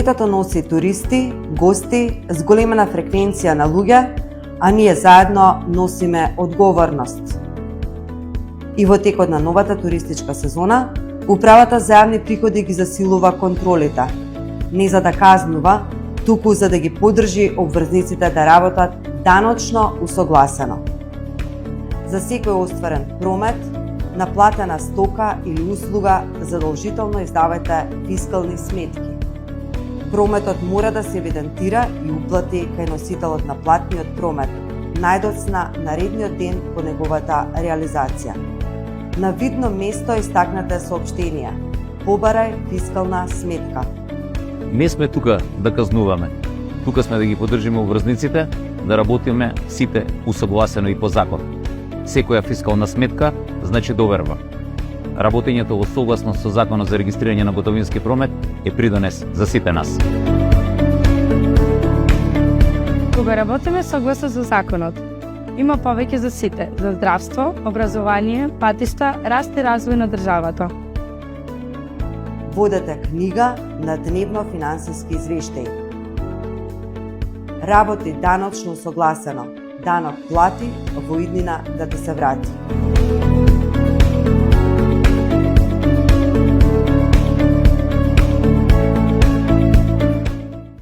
Летото носи туристи, гости, зголемена фреквенција на луѓе, а ние заедно носиме одговорност. И во текот на новата туристичка сезона, Управата за јавни приходи ги засилува контролите, не за да казнува, туку за да ги поддржи обврзниците да работат даночно усогласено. За секој остварен промет, наплатена стока или услуга, задолжително издавајте фискални сметки. Прометот мора да се евидентира и уплати кај носителот на платниот промет, најдоцна наредниот ден по неговата реализација. На видно место истакнете соопштение: побарај фискална сметка. Не сме тука да казнуваме. Тука сме да ги поддржиме обврзниците, да работиме сите усогласено и по закон. Секоја фискална сметка значи доверба. Работењето во согласност со Законот за регистрирање на готовински промет е придонес за сите нас. Кога работиме согласно со законот, има повеќе за сите, за здравство, образование, патишта, раст и развој на државата. Водете книга на дневно финансиски извештај. Работи даночно согласено. Данок плати, во иднина да ти се врати.